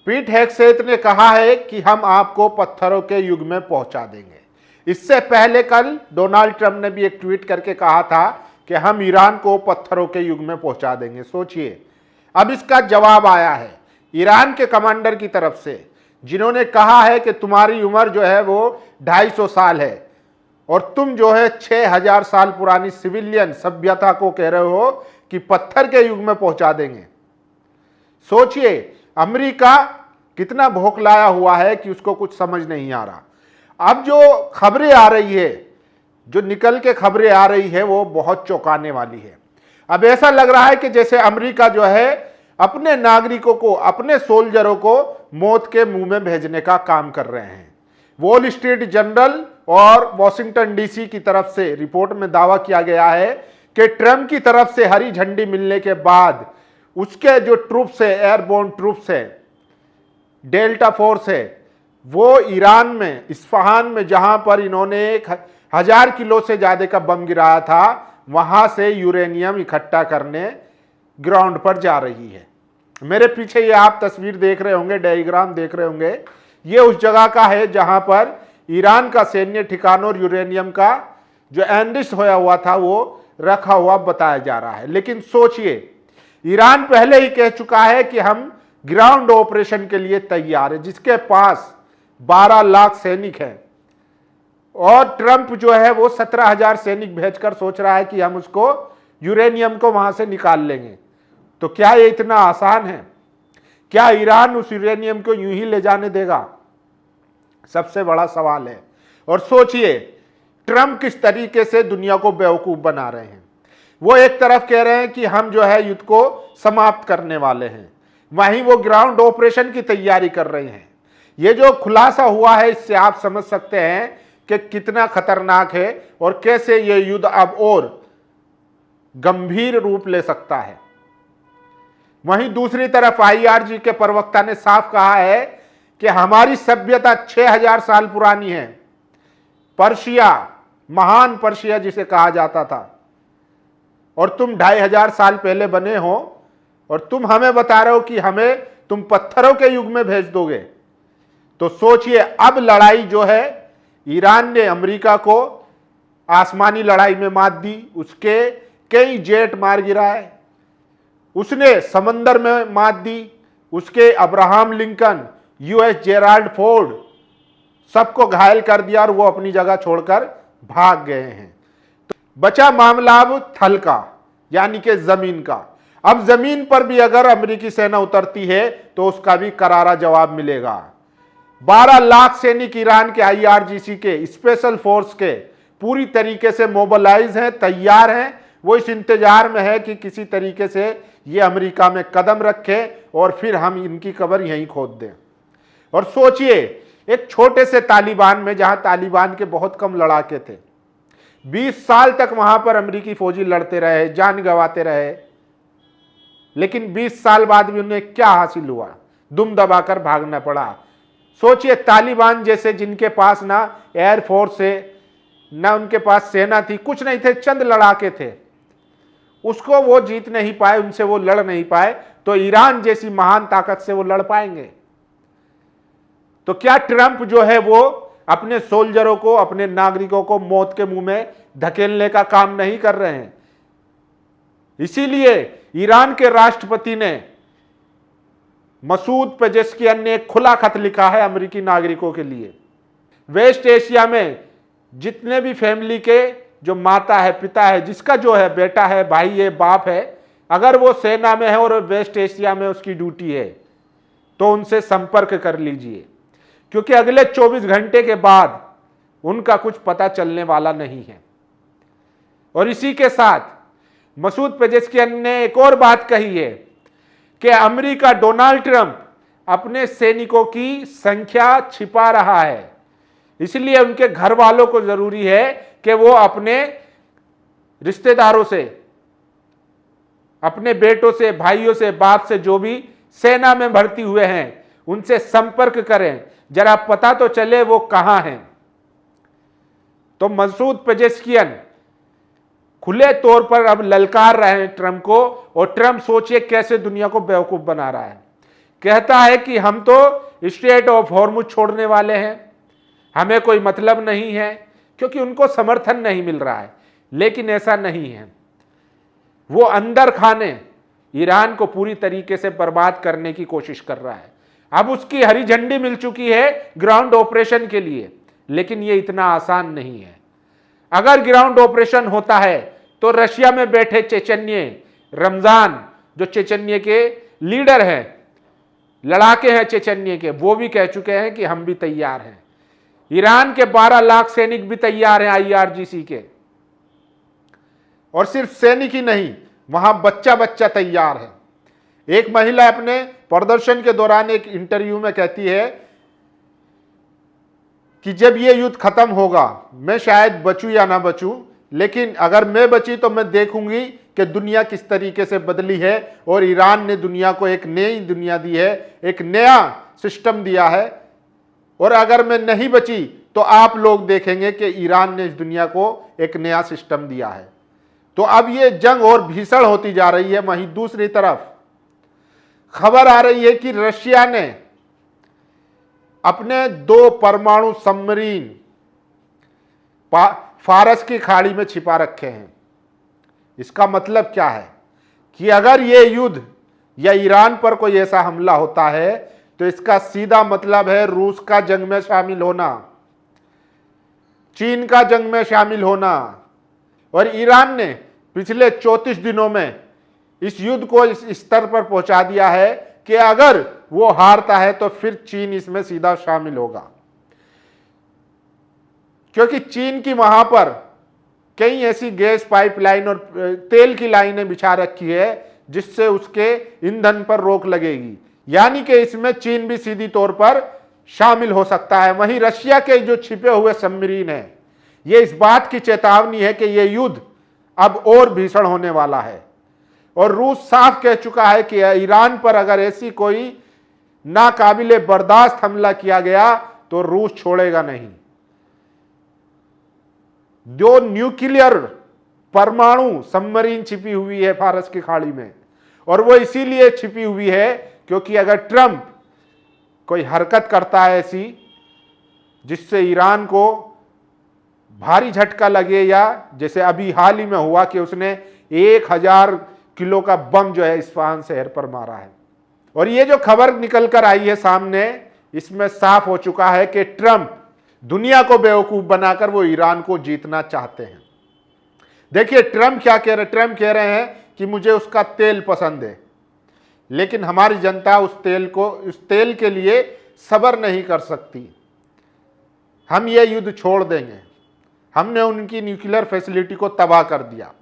Pete Hegseth ने कहा है कि हम आपको पत्थरों के युग में पहुंचा देंगे। इससे पहले कल डोनाल्ड ट्रंप ने भी एक ट्वीट करके कहा था कि हम ईरान को पत्थरों के युग में पहुंचा देंगे। सोचिए, अब इसका जवाब आया है ईरान के कमांडर की तरफ से, जिन्होंने कहा है कि तुम्हारी उम्र जो है वो 250 साल है और तुम जो है 6000 साल पुरानी सिविलियन सभ्यता को कह रहे हो कि पत्थर के युग में पहुंचा देंगे। सोचिए, अमेरिका कितना भौंकलाया हुआ है कि उसको कुछ समझ नहीं आ रहा। अब जो खबरें आ रही है, जो निकल के खबरें आ रही है, वो बहुत चौंकाने वाली है। अब ऐसा लग रहा है कि जैसे अमेरिका जो है अपने नागरिकों को, अपने सोल्जरों को मौत के मुंह में भेजने का काम कर रहे हैं। वॉल स्ट्रीट जर्नल और वॉशिंगटन डीसी की तरफ से रिपोर्ट में दावा किया गया है कि ट्रंप की तरफ से हरी झंडी मिलने के बाद उसके जो ट्रूप्स है, एयरबोर्न ट्रूप्स है, डेल्टा फोर्स है, वो ईरान में इस्फहान में जहां पर इन्होंने 1000 किलो से ज्यादा का बम गिराया था, वहां से यूरेनियम इकट्ठा करने ग्राउंड पर जा रही है। मेरे पीछे ये आप तस्वीर देख रहे होंगे, डायग्राम देख रहे होंगे, ये उस जगह का है जहां पर ईरान का सैन्य ठिकाना और यूरेनियम का जो एनरिच होया हुआ था वो रखा हुआ बताया जा रहा है। लेकिन सोचिए, ईरान पहले ही कह चुका है कि हम ग्राउंड ऑपरेशन के लिए तैयार है, जिसके पास 12 लाख सैनिक हैं, और ट्रंप जो है वो 17,000 सैनिक भेजकर सोच रहा है कि हम उसको यूरेनियम को वहां से निकाल लेंगे। तो क्या ये इतना आसान है? क्या ईरान उस यूरेनियम को यूं ही ले जाने देगा? सबसे बड़ा सवाल है। और सोचिए, ट्रंप किस तरीके से दुनिया को बेवकूफ बना रहे हैं। वो एक तरफ कह रहे हैं कि हम जो है युद्ध को समाप्त करने वाले हैं, वहीं वो ग्राउंड ऑपरेशन की तैयारी कर रहे हैं। ये जो खुलासा हुआ है, इससे आप समझ सकते हैं कि कितना खतरनाक है और कैसे ये युद्ध अब और गंभीर रूप ले सकता है। वहीं दूसरी तरफ आईआरजी के प्रवक्ता ने साफ कहा है कि हमारी सभ्यता 6000 साल पुरानी है। पर्शिया, महान पर्शिया जिसे कहा जाता था, और तुम 2500 साल पहले बने हो और तुम हमें बता रहे हो कि हमें तुम पत्थरों के युग में भेज दोगे। तो सोचिए, अब लड़ाई जो है, ईरान ने अमेरिका को आसमानी लड़ाई में मात दी, उसके कई जेट मार गिराए, उसने समंदर में मात दी, उसके Abraham Lincoln, US Gerald Ford सबको घायल कर दिया और वो अपनी जगह छोड़कर भाग गए हैं। तो बचा मामला अब थल का, यानी कि जमीन का। अब जमीन पर भी अगर अमेरिकी सेना उतरती है तो उसका भी करारा जवाब मिलेगा। 12 लाख सैनिक ईरान के आईआरजीसी के स्पेशल फोर्स के पूरी तरीके से मोबिलाइज हैं, तैयार हैं। वो इस इंतजार में है कि किसी तरीके से ये अमेरिका में कदम रखे और फिर हम इनकी कब्र यहीं खोद दें। और सोचिए, एक छोटे से तालिबान में, जहां तालिबान के बहुत कम लड़ाके थे, 20 साल तक वहां पर अमेरिकी फौजी लड़ते रहे, जान गंवाते रहे, लेकिन 20 साल बाद भी उन्हें क्या हासिल हुआ? दुम दबाकर भागना पड़ा। सोचिए, तालिबान जैसे जिनके पास ना एयरफोर्स है, ना उनके पास सेना थी, कुछ नहीं थे, चंद लड़ाके थे, उसको वो जीत नहीं पाए, उनसे वो लड़ नहीं पाए, तो ईरान जैसी महान ताकत से वो लड़ पाएंगे? तो क्या ट्रंप जो है वो अपने सोल्जरों को, अपने नागरिकों को मौत के मुंह में धकेलने का काम नहीं कर रहे हैं? इसीलिए ईरान के राष्ट्रपति ने मसूद पेजेश्कियान ने एक खुला खत लिखा है अमेरिकी नागरिकों के लिए। वेस्ट एशिया में जितने भी फैमिली के जो माता है, पिता है, जिसका जो है बेटा है, भाई है, बाप है, अगर वो सेना में है और वेस्ट एशिया में उसकी ड्यूटी है, तो उनसे संपर्क कर लीजिए, क्योंकि अगले 24 घंटे के बाद उनका कुछ पता चलने वाला नहीं है। और इसी के साथ मसूद पेजेश्कियान ने एक और बात कही है कि अमेरिका, डोनाल्ड ट्रंप अपने सैनिकों की संख्या छिपा रहा है, इसलिए उनके घर वालों को जरूरी है कि वो अपने रिश्तेदारों से, अपने बेटों से, भाइयों से, बाप से, जो भी सेना में भर्ती हुए हैं, उनसे संपर्क करें, जरा पता तो चले वो कहां हैं। तो मसूद पेजेश्कियान खुले तौर पर अब ललकार रहे हैं ट्रंप को, और ट्रंप सोचिए कैसे दुनिया को बेवकूफ बना रहा है। कहता है कि हम तो स्ट्रेट ऑफ हॉर्मुज छोड़ने वाले हैं, हमें कोई मतलब नहीं है, क्योंकि उनको समर्थन नहीं मिल रहा है। लेकिन ऐसा नहीं है, वो अंदर खाने ईरान को पूरी तरीके से बर्बाद करने की कोशिश कर रहा है। अब उसकी हरी झंडी मिल चुकी है ग्राउंड ऑपरेशन के लिए, लेकिन ये इतना आसान नहीं है। अगर ग्राउंड ऑपरेशन होता है तो रशिया में बैठे चेचन्य रमजान, जो चेचन्य के लीडर हैं, लड़ाके हैं चेचन्य के, वो भी कह चुके हैं कि हम भी तैयार हैं। ईरान के 12 लाख सैनिक भी तैयार हैं IRGC के, और सिर्फ सैनिक ही नहीं, वहां बच्चा बच्चा तैयार है। एक महिला अपने प्रदर्शन के दौरान एक इंटरव्यू में कहती है कि जब ये युद्ध खत्म होगा, मैं शायद बचूं या ना बचूं, लेकिन अगर मैं बची तो मैं देखूंगी कि दुनिया किस तरीके से बदली है, और ईरान ने दुनिया को एक नई दुनिया दी है, एक नया सिस्टम दिया है। और अगर मैं नहीं बची तो आप लोग देखेंगे कि ईरान ने इस दुनिया को एक नया सिस्टम दिया है। तो अब ये जंग और भीषण होती जा रही है। वहीं दूसरी तरफ खबर आ रही है कि रशिया ने अपने 2 परमाणु सबमरीन फारस की खाड़ी में छिपा रखे हैं। इसका मतलब क्या है कि अगर ये युद्ध या ईरान पर कोई ऐसा हमला होता है तो इसका सीधा मतलब है रूस का जंग में शामिल होना, चीन का जंग में शामिल होना। और ईरान ने पिछले 34 दिनों में इस युद्ध को इस स्तर पर पहुंचा दिया है कि अगर वो हारता है तो फिर चीन इसमें सीधा शामिल होगा, क्योंकि चीन की वहां पर कई ऐसी गैस पाइपलाइन और तेल की लाइनें बिछा रखी है जिससे उसके ईंधन पर रोक लगेगी, यानी कि इसमें चीन भी सीधी तौर पर शामिल हो सकता है। वहीं रशिया के जो छिपे हुए सबमरीन हैं, ये इस बात की चेतावनी है कि यह युद्ध अब और भीषण होने वाला है। और रूस साफ कह चुका है कि ईरान पर अगर ऐसी कोई नाकाबिले बर्दाश्त हमला किया गया तो रूस छोड़ेगा नहीं। 2 न्यूक्लियर परमाणु सबमरीन छिपी हुई है फारस की खाड़ी में, और वो इसीलिए छिपी हुई है क्योंकि अगर ट्रंप कोई हरकत करता है ऐसी जिससे ईरान को भारी झटका लगे, या जैसे अभी हाल ही में हुआ कि उसने 1000 किलो का बम जो है इस्फहान शहर पर मारा है। और ये जो खबर निकल कर आई है सामने, इसमें साफ हो चुका है कि ट्रंप दुनिया को बेवकूफ बनाकर वो ईरान को जीतना चाहते हैं। देखिए ट्रंप क्या कह रहे हैं। ट्रंप कह रहे हैं कि मुझे उसका तेल पसंद है, लेकिन हमारी जनता उस तेल के लिए सब्र नहीं कर सकती। हम ये युद्ध छोड़ देंगे। हमने उनकी न्यूक्लियर फैसिलिटी को तबाह कर दिया।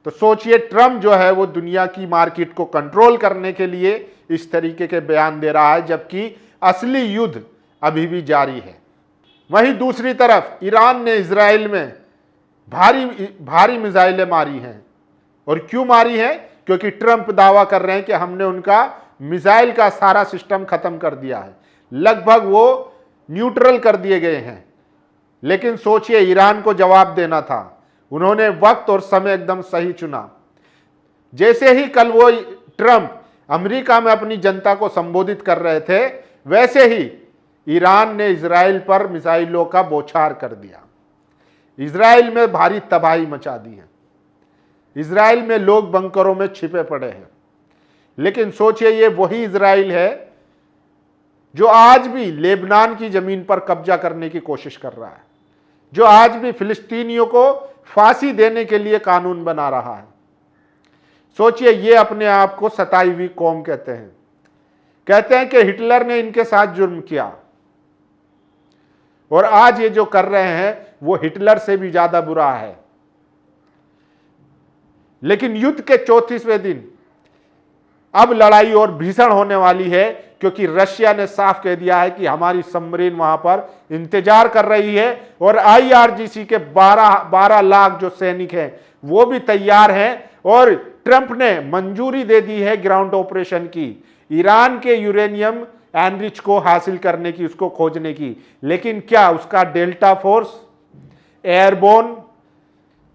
तो सोचिए, ट्रंप जो है वो दुनिया की मार्केट को कंट्रोल करने के लिए इस तरीके के बयान दे रहा है, जबकि असली युद्ध अभी भी जारी है। वहीं दूसरी तरफ ईरान ने इजराइल में भारी मिसाइलें मारी हैं। और क्यों मारी हैं? क्योंकि ट्रंप दावा कर रहे हैं कि हमने उनका मिसाइल का सारा सिस्टम खत्म कर दिया है, लगभग वो न्यूट्रल कर दिए गए हैं। लेकिन सोचिए, ईरान को जवाब देना था, उन्होंने वक्त और समय एकदम सही चुना। जैसे ही कल वो ट्रंप अमेरिका में अपनी जनता को संबोधित कर रहे थे, वैसे ही ईरान ने इजराइल पर मिसाइलों का बौछार कर दिया। इजराइल में भारी तबाही मचा दी है। इजराइल में लोग बंकरों में छिपे पड़े हैं। लेकिन सोचिए, ये वही इजराइल है जो आज भी लेबनान की जमीन पर कब्जा करने की कोशिश कर रहा है, जो आज भी फिलिस्तीनियों को फांसी देने के लिए कानून बना रहा है। सोचिए, ये अपने आप को सताई हुई कौम कहते हैं। कहते हैं कि हिटलर ने इनके साथ जुर्म किया, और आज ये जो कर रहे हैं वो हिटलर से भी ज्यादा बुरा है। लेकिन युद्ध के 34वें दिन अब लड़ाई और भीषण होने वाली है, क्योंकि रशिया ने साफ कह दिया है कि हमारी सबमरीन वहां पर इंतजार कर रही है, और IRGC के 12 लाख जो सैनिक हैं वो भी तैयार हैं। और ट्रंप ने मंजूरी दे दी है ग्राउंड ऑपरेशन की, ईरान के यूरेनियम एनरिच को हासिल करने की, उसको खोजने की। लेकिन क्या उसका डेल्टा फोर्स, एयरबोर्न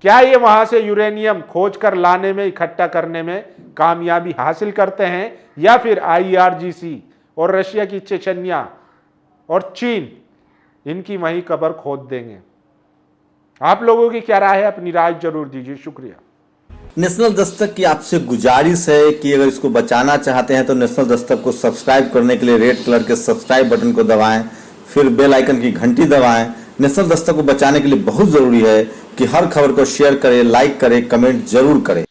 क्या ये वहां से यूरेनियम खोज कर लाने में, इकट्ठा करने में कामयाबी हासिल करते हैं, या फिर IRGC और रशिया की चेचन्या और चीन इनकी वहीं कब्र खोद देंगे? आप लोगों की क्या राय है? अपनी राय जरूर दीजिए। शुक्रिया। नेशनल दस्तक की आपसे गुजारिश है कि अगर इसको बचाना चाहते हैं तो नेशनल दस्तक को सब्सक्राइब करने के लिए रेड कलर के सब्सक्राइब बटन को दबाएं, फिर बेल आइकन की घंटी दबाएं। नेशनल दस्तक को बचाने के लिए बहुत जरूरी है कि हर खबर को शेयर करें, लाइक करें, कमेंट जरूर करें।